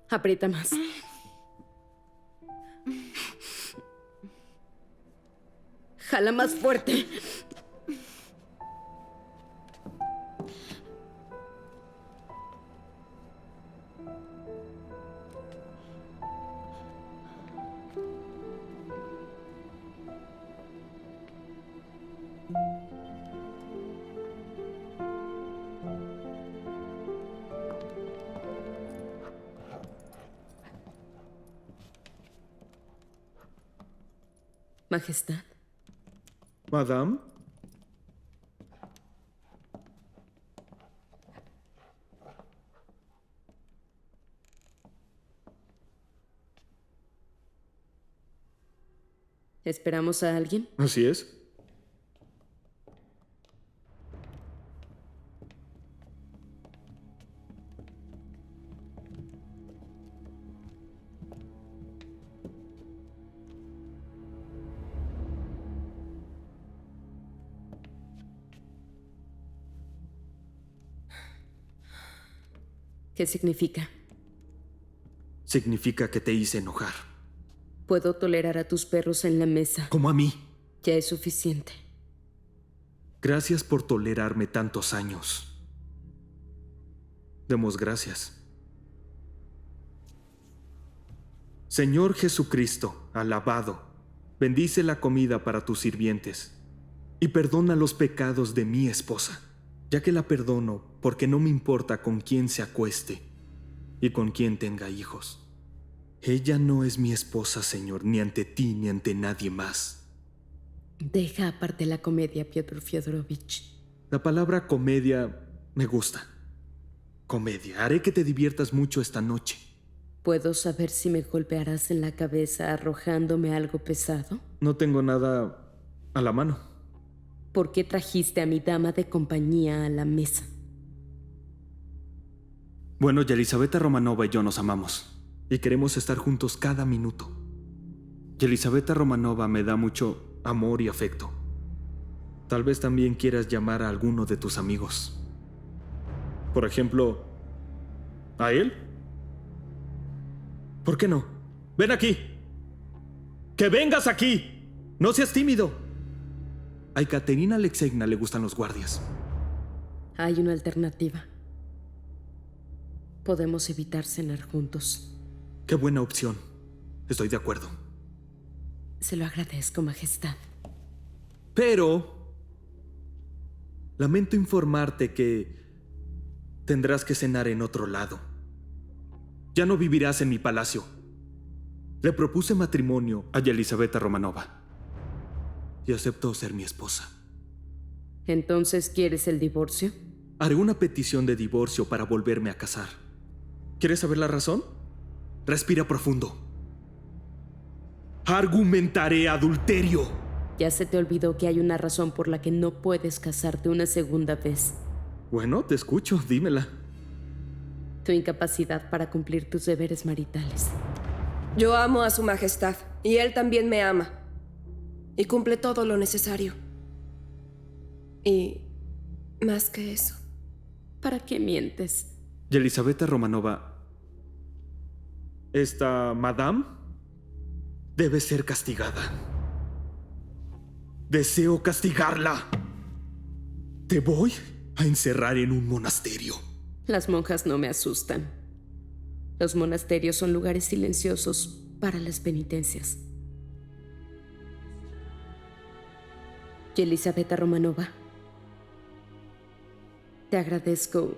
Aprieta más. Jala más fuerte. Majestad. Madame. ¿Esperamos a alguien? Así es. ¿Qué significa? Significa que te hice enojar. Puedo tolerar a tus perros en la mesa. Como a mí. Ya es suficiente. Gracias por tolerarme tantos años. Demos gracias. Señor Jesucristo, alabado, bendice la comida para tus sirvientes y perdona los pecados de mi esposa, ya que la perdono porque no me importa con quién se acueste y con quién tenga hijos. Ella no es mi esposa, Señor, ni ante ti ni ante nadie más. Deja aparte la comedia, Piotr Fyodorovich. La palabra comedia me gusta. Comedia. Haré que te diviertas mucho esta noche. ¿Puedo saber si me golpearás en la cabeza arrojándome algo pesado? No tengo nada a la mano. ¿Por qué trajiste a mi dama de compañía a la mesa? Bueno, Yelizaveta Romanova y yo nos amamos y queremos estar juntos cada minuto. Yelizaveta Romanova me da mucho amor y afecto. Tal vez también quieras llamar a alguno de tus amigos. Por ejemplo, ¿a él? ¿Por qué no? ¡Ven aquí! ¡Que vengas aquí! ¡No seas tímido! A Ekaterina Alexeyevna le gustan los guardias. Hay una alternativa. Podemos evitar cenar juntos. ¡Qué buena opción! Estoy de acuerdo. Se lo agradezco, Majestad. Pero lamento informarte que tendrás que cenar en otro lado. Ya no vivirás en mi palacio. Le propuse matrimonio a Yelizaveta Romanova y aceptó ser mi esposa. ¿Entonces quieres el divorcio? Haré una petición de divorcio para volverme a casar. ¿Quieres saber la razón? Respira profundo. Argumentaré adulterio. Ya se te olvidó que hay una razón por la que no puedes casarte una segunda vez. Bueno, te escucho, dímela. Tu incapacidad para cumplir tus deberes maritales. Yo amo a su majestad, y él también me ama. Y cumple todo lo necesario. Y más que eso. ¿Para qué mientes? Yelizaveta Romanova, esta madame debe ser castigada. Deseo castigarla. Te voy a encerrar en un monasterio. Las monjas no me asustan. Los monasterios son lugares silenciosos para las penitencias. Yelizaveta Romanova, te agradezco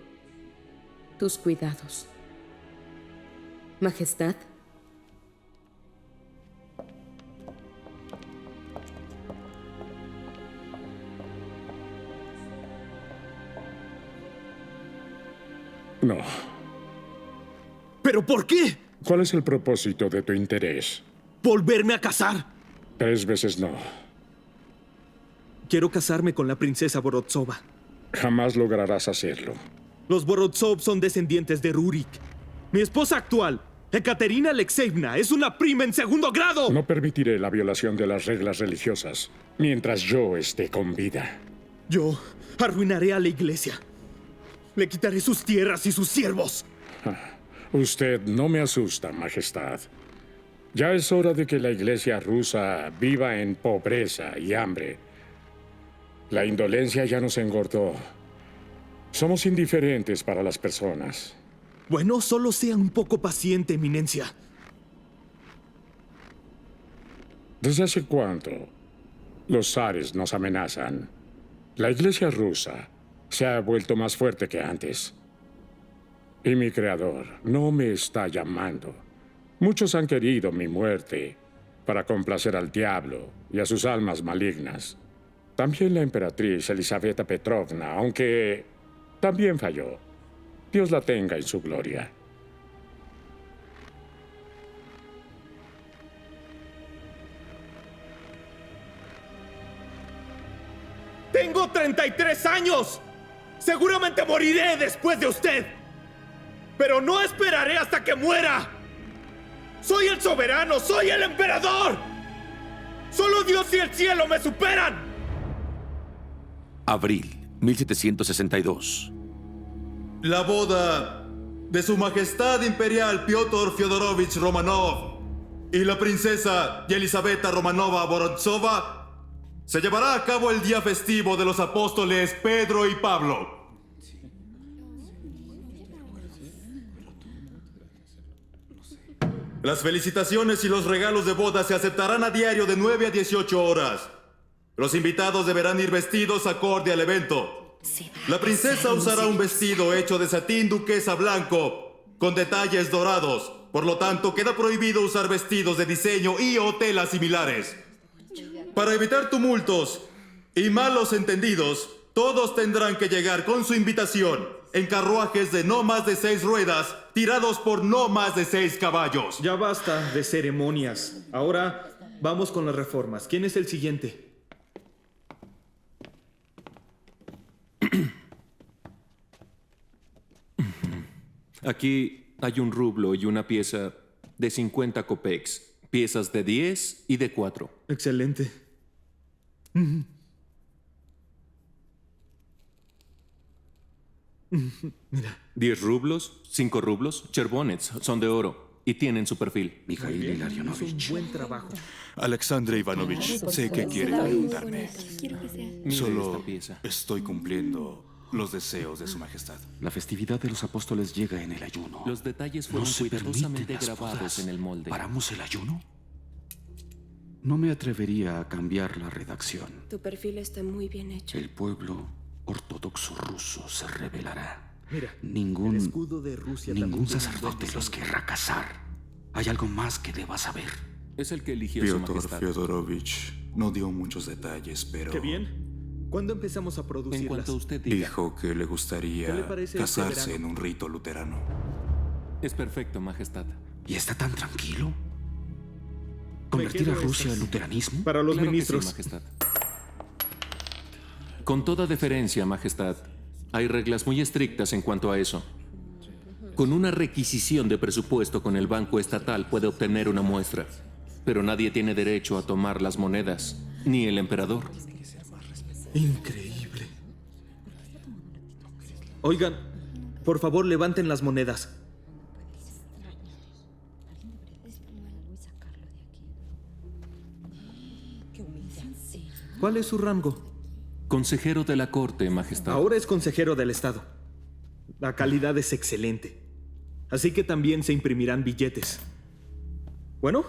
tus cuidados. Majestad. No. ¿Pero por qué? ¿Cuál es el propósito de tu interés? ¿Volverme a casar? 3 veces no. Quiero casarme con la princesa Borodtsova. Jamás lograrás hacerlo. Los Borodsov son descendientes de Rurik. Mi esposa actual, Ekaterina Alexeyevna, es una prima en 2º grado. No permitiré la violación de las reglas religiosas mientras yo esté con vida. Yo arruinaré a la iglesia. Le quitaré sus tierras y sus siervos. Usted no me asusta, Majestad. Ya es hora de que la Iglesia rusa viva en pobreza y hambre. La indolencia ya nos engordó. Somos indiferentes para las personas. Bueno, solo sea un poco paciente, Eminencia. ¿Desde hace cuánto los zares nos amenazan? La Iglesia rusa se ha vuelto más fuerte que antes. Y mi creador no me está llamando. Muchos han querido mi muerte para complacer al diablo y a sus almas malignas. También la emperatriz Elisaveta Petrovna, aunque también falló. Dios la tenga en su gloria. ¡Tengo 33 años! Seguramente moriré después de usted. Pero no esperaré hasta que muera. ¡Soy el soberano! ¡Soy el emperador! ¡Solo Dios y el cielo me superan! Abril 1762. La boda de Su Majestad Imperial Piotr Fyodorovich Romanov y la princesa Yelizaveta Romanova Vorontsova se llevará a cabo el día festivo de los apóstoles Pedro y Pablo. Las felicitaciones y los regalos de boda se aceptarán a diario de 9 a 18 horas. Los invitados deberán ir vestidos acorde al evento. La princesa usará un vestido hecho de satín duquesa blanco con detalles dorados. Por lo tanto, queda prohibido usar vestidos de diseño y o telas similares. Para evitar tumultos y malos entendidos, todos tendrán que llegar con su invitación en carruajes de no más de 6 ruedas, tirados por no más de 6 caballos. Ya basta de ceremonias. Ahora vamos con las reformas. ¿Quién es el siguiente? Aquí hay un rublo y una pieza de 50 kopecks, piezas de 10 y de 4. Excelente. Mira. 10 rublos, 5 rublos, cherbonets, son de oro y tienen su perfil. Mikhail Hizo Ilarionovich. un buen trabajo. Alexandre Ivanovich, sé que quiere preguntarme. Mire Solo esta pieza. estoy cumpliendo los deseos de Su Majestad. La festividad de los apóstoles llega en el ayuno. Los detalles No fueron se cuidadosamente permiten las grabados bodas. en el molde. ¿Paramos el ayuno? No me atrevería a cambiar la redacción. Tu perfil está muy bien hecho. El pueblo ortodoxo ruso se rebelará. Mira, Ningún el escudo de Rusia también tiene un sacerdote buen los diseño. querrá casar. Hay algo más que debas saber. Es el que eligió su Piotr majestad. Fyodorovich no dio muchos detalles, pero ¡Qué bien! ¿Cuándo empezamos a En producirlas? cuanto usted diga, dijo que le ¿Qué le gustaría parece este casarse verano? en un rito luterano. es perfecto, majestad. ¿Y está tan tranquilo? ¿Convertir a quedo Rusia al estas. luteranismo? Para los Claro que ministros. sí, majestad. Con toda deferencia, majestad, hay reglas muy estrictas en cuanto a eso. Con una requisición de presupuesto con el banco estatal puede obtener una muestra, pero nadie tiene derecho a tomar las monedas, ni el emperador. Increíble. Oigan, por favor levanten las monedas. ¿Cuál es su rango? Consejero de la corte, majestad. Ahora es consejero del Estado. La calidad es excelente. Así que también se imprimirán billetes. Bueno,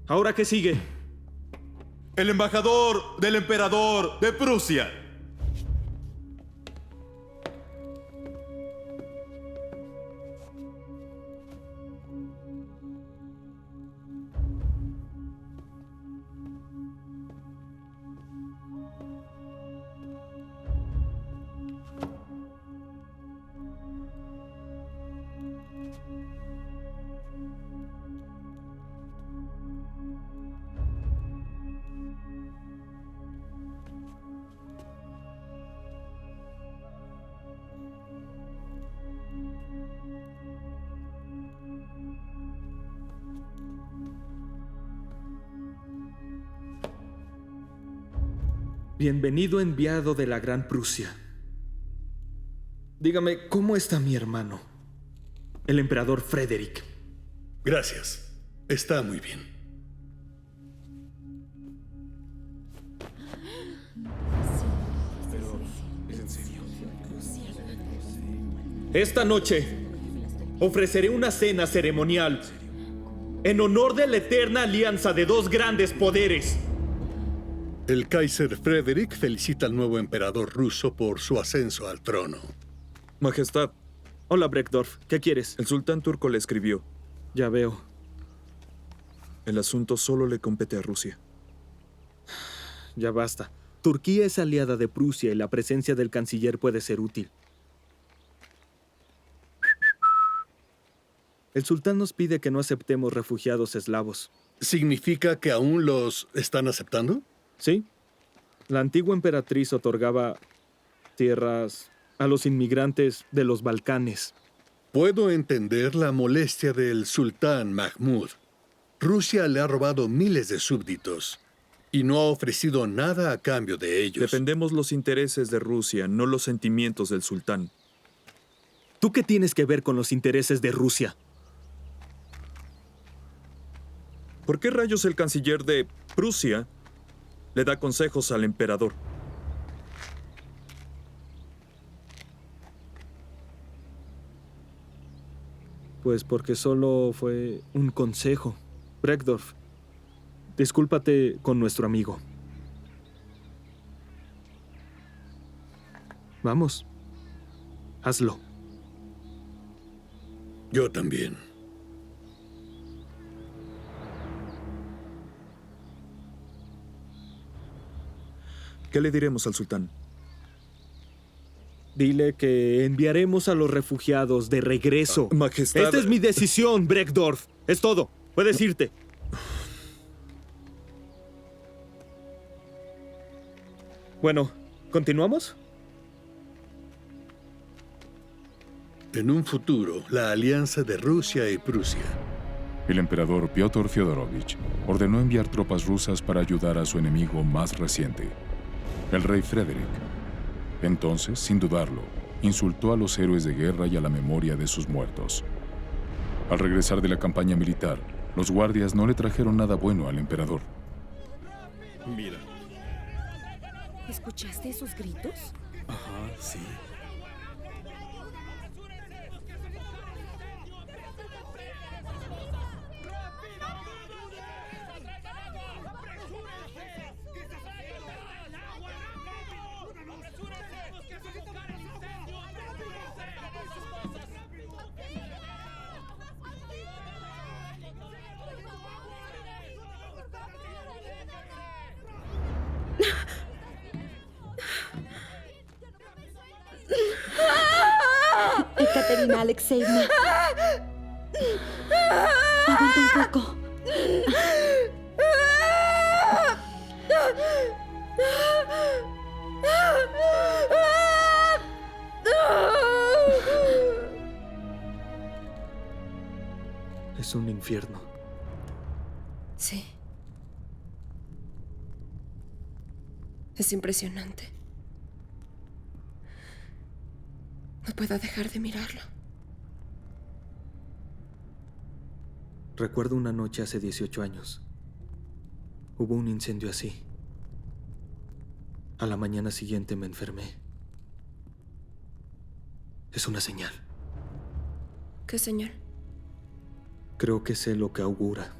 ¿ahora qué sigue? El embajador del emperador de Prusia. Bienvenido enviado de la Gran Prusia. Dígame, ¿cómo está mi hermano? El emperador Frederick. Gracias. Está muy bien. Esta noche ofreceré una cena ceremonial en honor de la eterna alianza de dos grandes poderes. El Kaiser Frederick felicita al nuevo emperador ruso por su ascenso al trono. Majestad, Hola, Breckdorf. ¿Qué quieres? el sultán turco le escribió. Ya veo. El asunto solo le compete a Rusia. Ya basta. Turquía es aliada de Prusia y la presencia del canciller puede ser útil. El sultán nos pide que no aceptemos refugiados eslavos. ¿Significa que aún los están aceptando? ¿Sí? La antigua emperatriz otorgaba tierras a los inmigrantes de los Balcanes. Puedo entender la molestia del sultán Mahmud. Rusia le ha robado miles de súbditos y no ha ofrecido nada a cambio de ellos. Defendemos los intereses de Rusia, no los sentimientos del sultán. ¿Tú qué tienes que ver con los intereses de Rusia? ¿Por qué rayos el canciller de Prusia le da consejos al emperador? Pues porque solo fue un consejo. Breckdorf, discúlpate con nuestro amigo. Vamos. Hazlo. Yo también. ¿Qué le diremos al sultán? Dile que enviaremos a los refugiados de regreso. Majestad... Esta es mi decisión, Breckdorf. Es todo. Puedes irte. Bueno, ¿continuamos? En un futuro, la alianza de Rusia y Prusia. El emperador Piotr Fyodorovich ordenó enviar tropas rusas para ayudar a su enemigo más reciente, el rey Frederick. Entonces, sin dudarlo, insultó a los héroes de guerra y a la memoria de sus muertos. Al regresar de la campaña militar, los guardias no le trajeron nada bueno al emperador. Mira. ¿Escuchaste esos gritos? Ajá, sí. Ekaterina Alexeyevna. Aguanta un poco. Es un infierno. Sí. Es impresionante. No puedo dejar de mirarlo. Recuerdo una noche hace 18 años. Hubo un incendio así. A la mañana siguiente me enfermé. Es una señal. ¿Qué señal? Creo que sé lo que augura.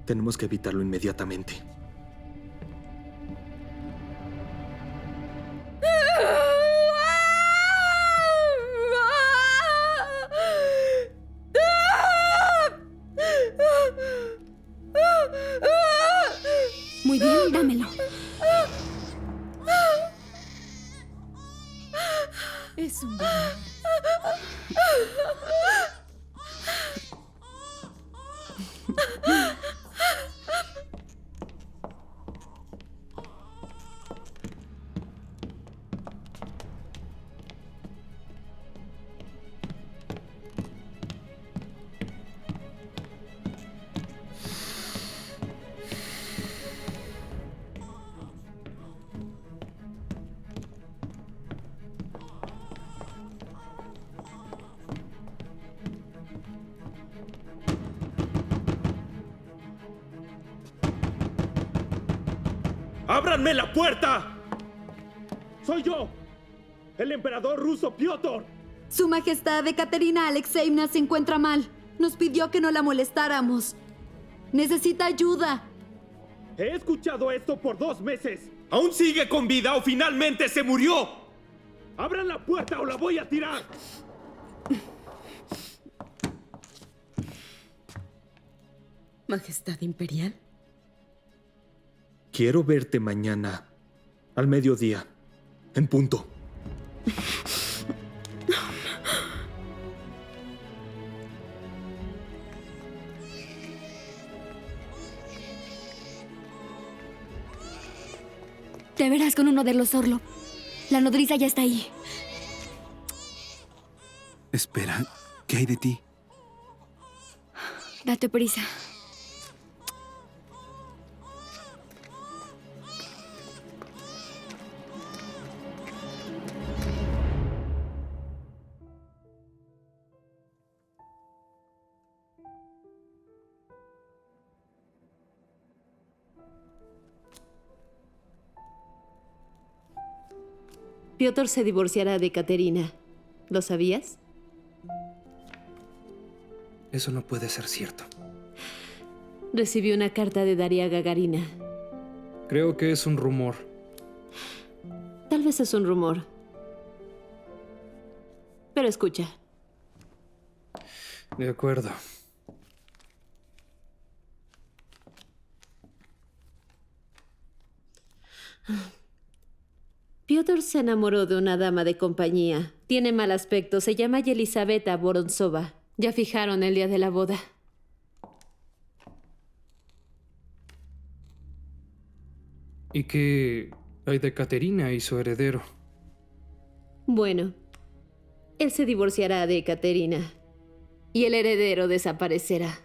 Tenemos que evitarlo inmediatamente. Muy bien, dámelo. Es un galán. ¡Ábranme la puerta! ¡Soy yo! ¡El emperador ruso Piotr! Su Majestad Ekaterina Alexeevna se encuentra mal. Nos pidió que no la molestáramos. Necesita ayuda. He escuchado esto por 2 meses. ¿Aún sigue con vida o finalmente se murió? ¡Abran la puerta o la voy a tirar! Majestad Imperial. Quiero verte mañana, al mediodía, en punto. Te verás con uno de los Orlov. La nodriza ya está ahí. Espera, ¿qué hay de ti? Date prisa. Piotr se divorciará de Ekaterina. ¿Lo sabías? Eso no puede ser cierto. Recibió una carta de Daria Gagarina. Creo que es un rumor. Tal vez es un rumor. Pero escucha. De acuerdo. Piotr se enamoró de una dama de compañía. Tiene mal aspecto. Se llama Yelizaveta Vorontsova. Ya fijaron el día de la boda. ¿Y qué hay de Ekaterina y su heredero? Bueno, él se divorciará de Ekaterina. Y el heredero desaparecerá.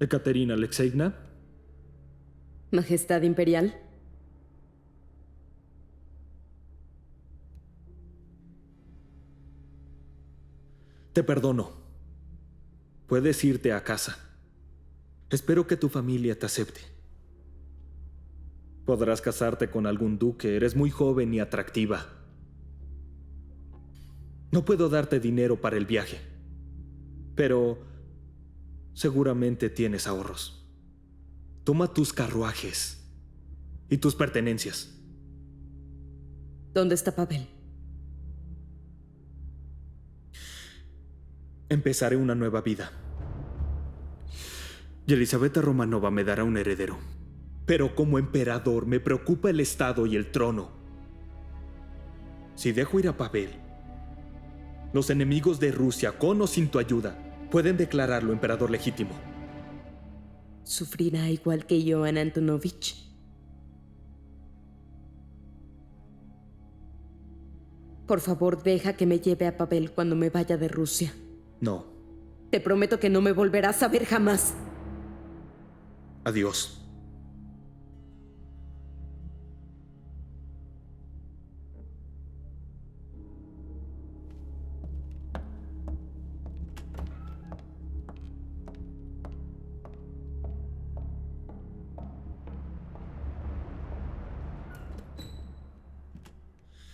Ekaterina Alexeevna. Majestad Imperial. Te perdono. Puedes irte a casa. Espero que tu familia te acepte. Podrás casarte con algún duque. Eres muy joven y atractiva. No puedo darte dinero para el viaje, pero seguramente tienes ahorros. Toma tus carruajes y tus pertenencias. ¿Dónde está Pavel? Empezaré una nueva vida. Yelizaveta Romanova me dará un heredero. Pero como emperador me preocupa el estado y el trono. Si dejo ir a Pavel, los enemigos de Rusia, con o sin tu ayuda, pueden declararlo emperador legítimo. ¿Sufrirá igual que Joan Antonovich? Por favor, deja que me lleve a Pavel cuando me vaya de Rusia. No. Te prometo que no me volverás a ver jamás. Adiós.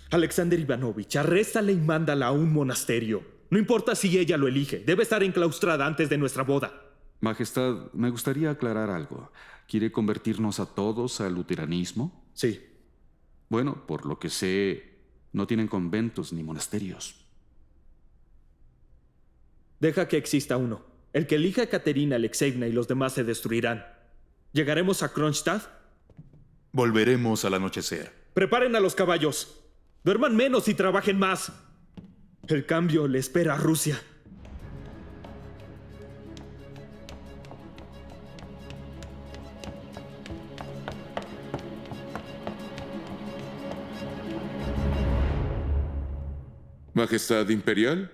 Alexander Ivanovich, arréstala y mándala a un monasterio. No importa si ella lo elige. Debe estar enclaustrada antes de nuestra boda. Majestad, me gustaría aclarar algo. ¿Quiere convertirnos a todos al luteranismo? Sí. Bueno, por lo que sé, no tienen conventos ni monasterios. Deja que exista uno. El que elija a Ekaterina Alexeevna y los demás se destruirán. ¿Llegaremos a Kronstadt? Volveremos al anochecer. Preparen a los caballos. Duerman menos y trabajen más. El cambio le espera a Rusia. Majestad Imperial,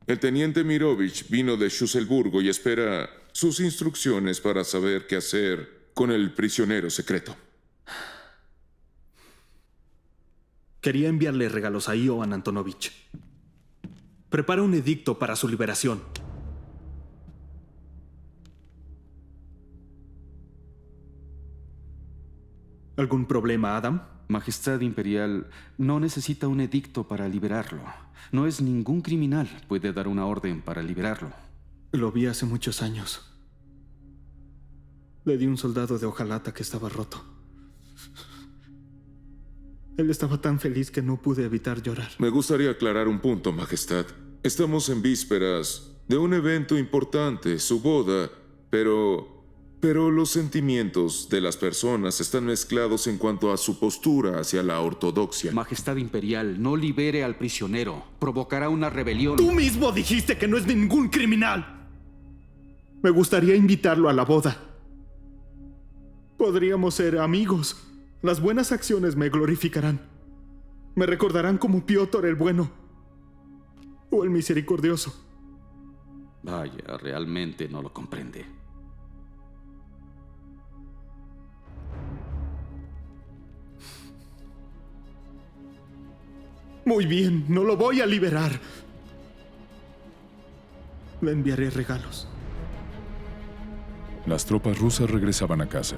el teniente Mirovich vino de Schusselburgo y espera sus instrucciones para saber qué hacer con el prisionero secreto. Quería enviarle regalos a Ioan Antonovich. Prepara un edicto para su liberación. ¿Algún problema, Adam? Majestad Imperial, no necesita un edicto para liberarlo. No es ningún criminal. Puede dar una orden para liberarlo. Lo vi hace muchos años. Le di un soldado de hojalata que estaba roto. Él estaba tan feliz que no pude evitar llorar. Me gustaría aclarar un punto, Majestad. Estamos en vísperas de un evento importante, su boda, pero los sentimientos de las personas están mezclados en cuanto a su postura hacia la ortodoxia. Majestad Imperial, no libere al prisionero. Provocará una rebelión. ¡Tú mismo dijiste que no es ningún criminal! Me gustaría invitarlo a la boda. Podríamos ser amigos. Las buenas acciones me glorificarán. Me recordarán como Piotr el bueno o el misericordioso. Vaya, realmente no lo comprende. Muy bien, no lo voy a liberar. Le enviaré regalos. Las tropas rusas regresaban a casa.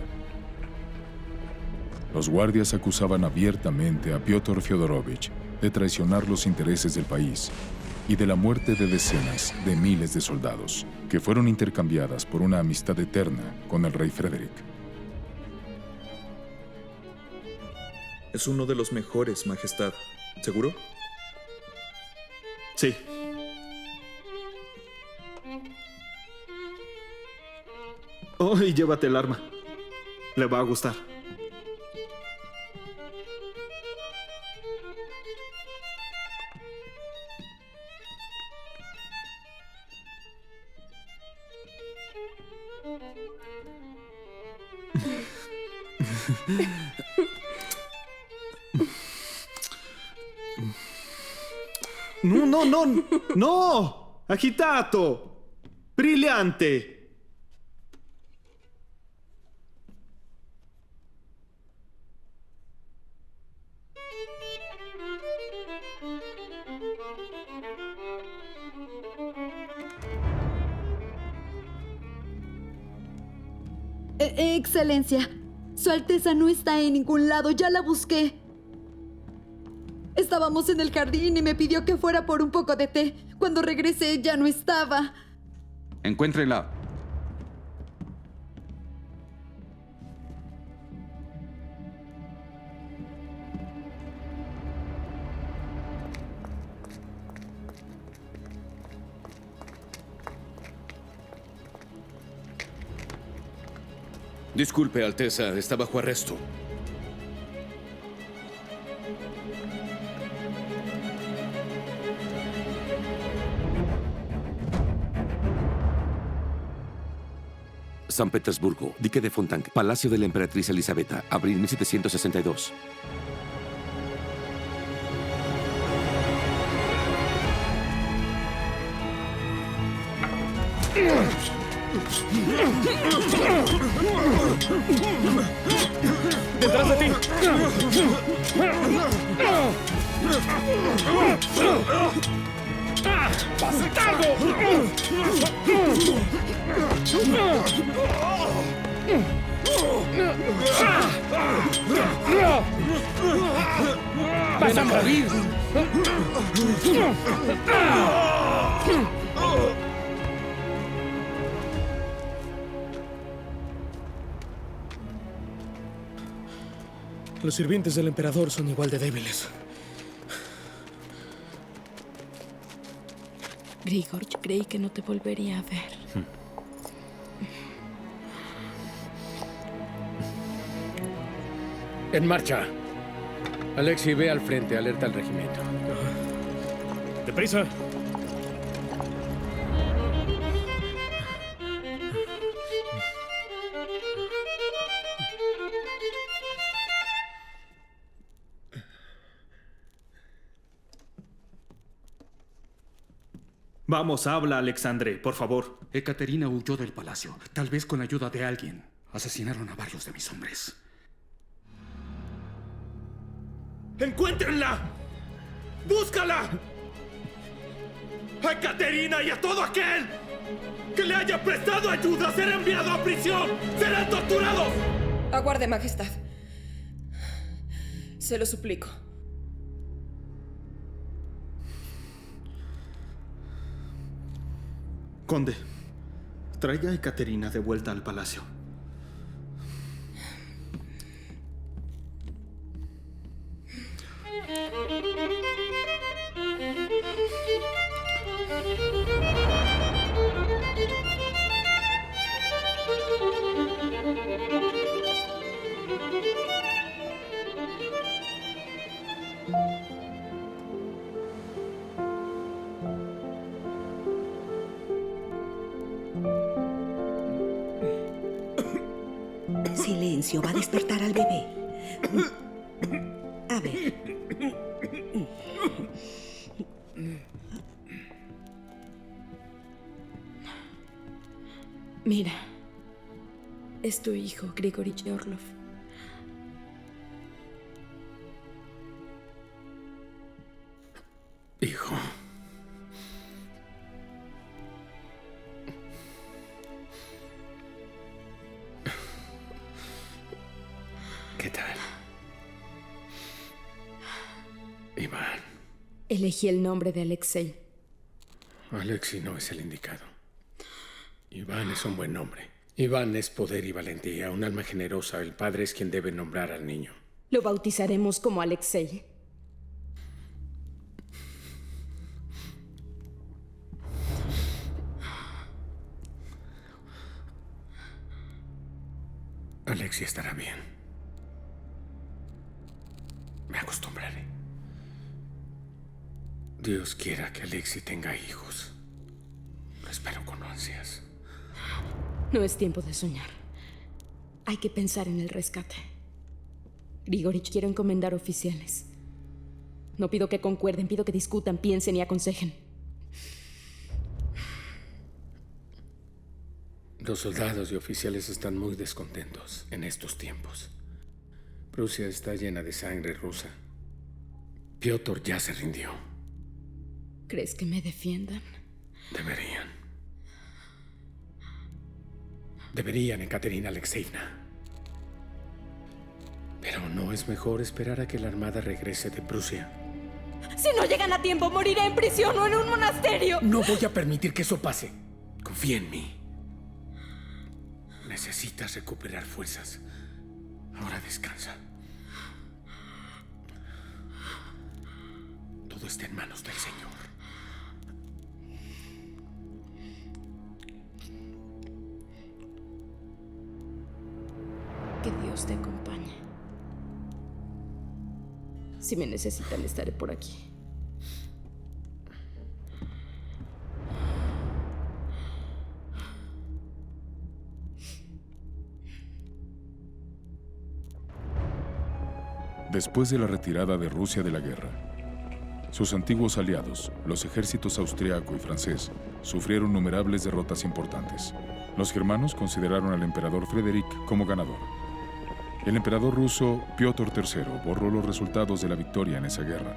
Los guardias acusaban abiertamente a Piotr Fyodorovich de traicionar los intereses del país y de la muerte de decenas de miles de soldados, que fueron intercambiadas por una amistad eterna con el rey Frederick. Es uno de los mejores, Majestad. ¿Seguro? Sí. Oh, y llévate el arma. Le va a gustar. No! Agitato! Brillante! Excelencia, Su Alteza no está en ningún lado, ya la busqué. Estábamos en el jardín y me pidió que fuera por un poco de té. Cuando regresé ya no estaba. Encuéntrenla. Disculpe, Alteza, está bajo arresto. San Petersburgo, Dique de Fontanque, Palacio de la Emperatriz Elisabetta, abril 1762. ¡Detrás de ti! ¡Bastardo! ¡Vas a morir! Los sirvientes del emperador son igual de débiles. Grigor, yo creí que no te volvería a ver. En marcha. Alexei, ve al frente, alerta al regimiento. ¡Deprisa! Vamos, habla, Alexandre, por favor. Ekaterina huyó del palacio, tal vez con ayuda de alguien. Asesinaron a varios de mis hombres. ¡Encuéntrenla! ¡Búscala! ¡A Ekaterina y a todo aquel que le haya prestado ayuda será enviado a prisión! ¡Serán torturados! Aguarde, Majestad. Se lo suplico. Conde, traiga a Ekaterina de vuelta al palacio. Silencio, va a despertar al bebé. A ver. Mira, es tu hijo, Grigori Orlov. Hijo. ¿Qué tal? Iván. Elegí el nombre de Alexei. Alexei no es el indicado. Iván es un buen nombre. Iván es poder y valentía, un alma generosa. El padre es quien debe nombrar al niño. Lo bautizaremos como Alexei. Alexei estará bien. Me acostumbraré. Dios quiera que Alexei tenga hijos. Lo espero con ansias. No es tiempo de soñar. Hay que pensar en el rescate. Grigorich, quiero encomendar oficiales. No pido que concuerden, pido que discutan, piensen y aconsejen. Los soldados y oficiales están muy descontentos en estos tiempos. Prusia está llena de sangre rusa. Piotr ya se rindió. ¿Crees que me defiendan? Deberían. Deberían, Ekaterina Alexeevna. Pero ¿no es mejor esperar a que la armada regrese de Prusia? Si no llegan a tiempo, moriré en prisión o en un monasterio. No voy a permitir que eso pase. Confía en mí. Necesitas recuperar fuerzas. Ahora descansa. Todo está en manos del Señor. Que Dios te acompañe. Si me necesitan, estaré por aquí. Después de la retirada de Rusia de la guerra, sus antiguos aliados, los ejércitos austriaco y francés, sufrieron innumerables derrotas importantes. Los germanos consideraron al emperador Frederick como ganador. El emperador ruso Piotr III borró los resultados de la victoria en esa guerra.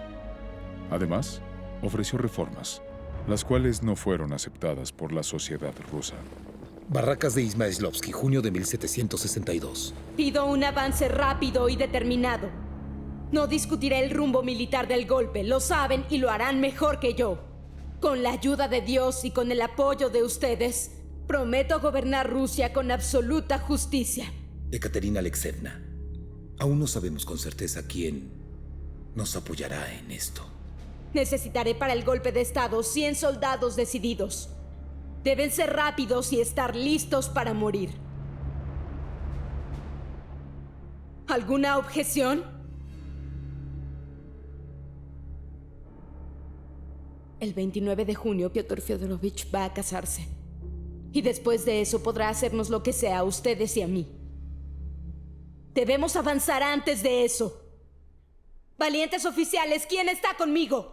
Además, ofreció reformas, las cuales no fueron aceptadas por la sociedad rusa. Barracas de Izmaislovsky, junio de 1762. Pido un avance rápido y determinado. No discutiré el rumbo militar del golpe. Lo saben y lo harán mejor que yo. Con la ayuda de Dios y con el apoyo de ustedes, prometo gobernar Rusia con absoluta justicia. Ekaterina Alexeevna, aún no sabemos con certeza quién nos apoyará en esto. Necesitaré para el golpe de Estado 100 soldados decididos. Deben ser rápidos y estar listos para morir. ¿Alguna objeción? El 29 de junio, Piotr Fyodorovich va a casarse. Y después de eso podrá hacernos lo que sea a ustedes y a mí. Debemos avanzar antes de eso. Valientes oficiales, ¿quién está conmigo?